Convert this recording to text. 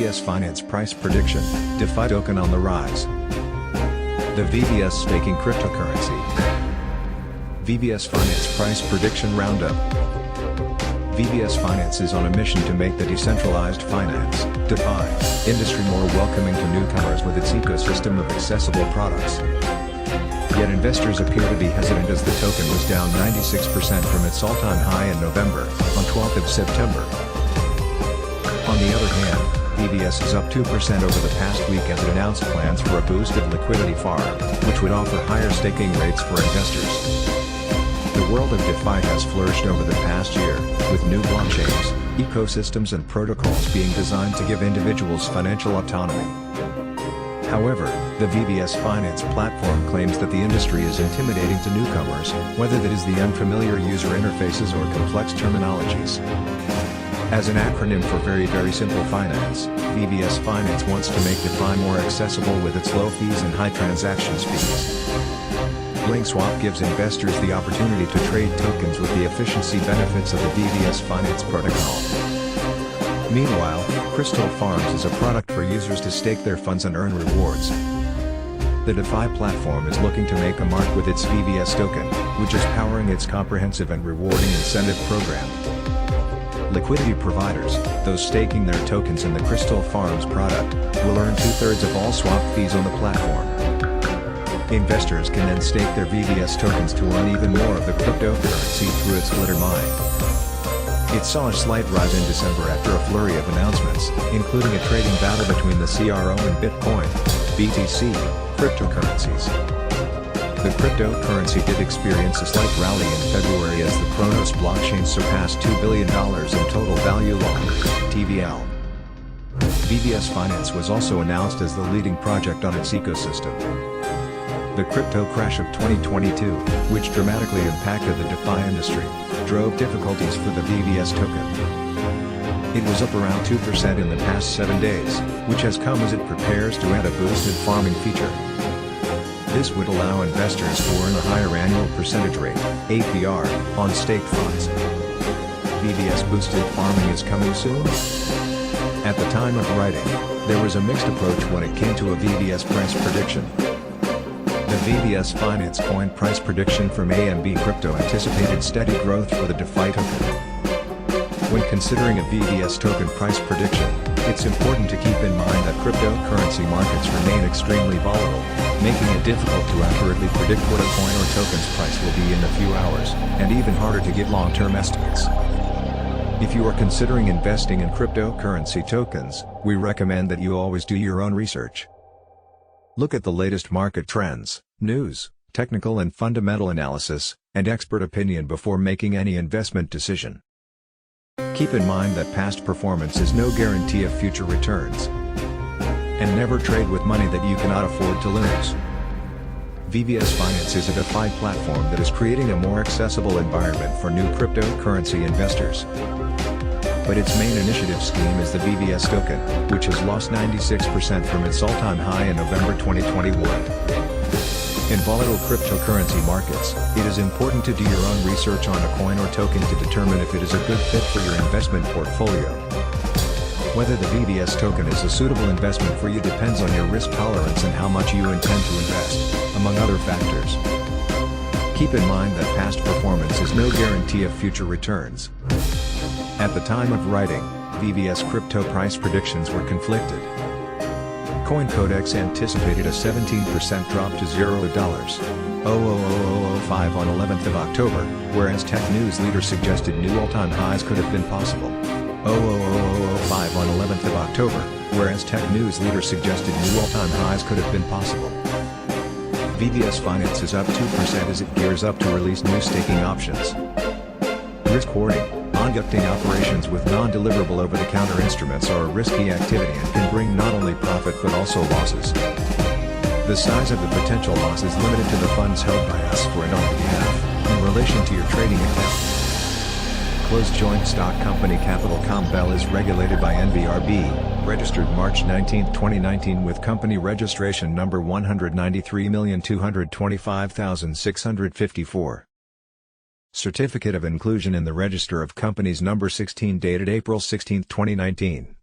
VVS Finance price prediction, DeFi token on the rise. The VVS staking cryptocurrency. VVS Finance price prediction roundup. VVS Finance is on a mission to make the decentralized finance, DeFi, industry more welcoming to newcomers with its ecosystem of accessible products. Yet investors appear to be hesitant as the token was down 96% from its all-time high in November, on 12th of September. On the other hand, VVS is up 2% over the past week as it announced plans for a boosted liquidity farm, which would offer higher staking rates for investors. The world of DeFi has flourished over the past year, with new blockchains, ecosystems and protocols being designed to give individuals financial autonomy. However, the VVS Finance platform claims that the industry is intimidating to newcomers, whether that is the unfamiliar user interfaces or complex terminologies. As an acronym for very simple finance, VVS Finance wants to make DeFi more accessible with its low fees and high transaction speeds. LinkSwap gives investors the opportunity to trade tokens with the efficiency benefits of the VVS Finance protocol. Meanwhile, CryptoFormer is a product for users to stake their funds and earn rewards. The DeFi platform is looking to make a mark with its VVS token, which is powering its comprehensive and rewarding incentive program. Liquidity providers, those staking their tokens in the CryptoFormer's product, will earn 2/3 of all swap fees on the platform. Investors can then stake their VVS tokens to earn even more of the cryptocurrency through its glitter mine. It saw a slight rise in December after a flurry of announcements, including a trading battle between the CRO and Bitcoin, BTC, cryptocurrencies. The cryptocurrency did experience a slight rally in February as the Cronos blockchain surpassed $2 billion in total value locked, TVL. VVS Finance was also announced as the leading project on its ecosystem. The crypto crash of 2022, which dramatically impacted the DeFi industry, drove difficulties for the VVS token. It was up around 2% in the past 7 days, which has come as it prepares to add a boosted farming feature. This would allow investors to earn a higher annual percentage rate, APR, on staked funds. VVS boosted farming is coming soon? At the time of writing, there was a mixed approach when it came to a VVS price prediction. The VVS Finance coin price prediction from AMB Crypto anticipated steady growth for the DeFi token. When considering a VVS token price prediction, it's important to keep in mind that cryptocurrency markets remain extremely volatile, making it difficult to accurately predict what a coin or token's price will be in a few hours, and even harder to give long-term estimates. If you are considering investing in cryptocurrency tokens, we recommend that you always do your own research. Look at the latest market trends, news, technical and fundamental analysis, and expert opinion before making any investment decision. Keep in mind that past performance is no guarantee of future returns. And never trade with money that you cannot afford to lose. VVS Finance is a DeFi platform that is creating a more accessible environment for new cryptocurrency investors. But its main initiative scheme is the VVS token, which has lost 96% from its all-time high in November 2021. In volatile cryptocurrency markets, it is important to do your own research on a coin or token to determine if it is a good fit for your investment portfolio. Whether the VVS token is a suitable investment for you depends on your risk tolerance and how much you intend to invest, among other factors. Keep in mind that past performance is no guarantee of future returns. At the time of writing, VVS crypto price predictions were conflicted. CoinCodex anticipated a 17% drop to $0.00005 on 11th of October, whereas Tech News Leader suggested new all-time highs could have been possible. 0.00005 on 11th of October, whereas Tech News Leader suggested new all-time highs could have been possible. VVS Finance is up 2% as it gears up to release new staking options. Risk hoarding. Conducting operations with non-deliverable over-the-counter instruments are a risky activity and can bring not only profit but also losses. The size of the potential loss is limited to the funds held by us for and on your behalf, in relation to your trading account. Closed joint stock company Capital Bell is regulated by NVRB, registered March 19, 2019 with company registration number 193,225,654. Certificate of inclusion in the Register of Companies number 16 dated April 16, 2019.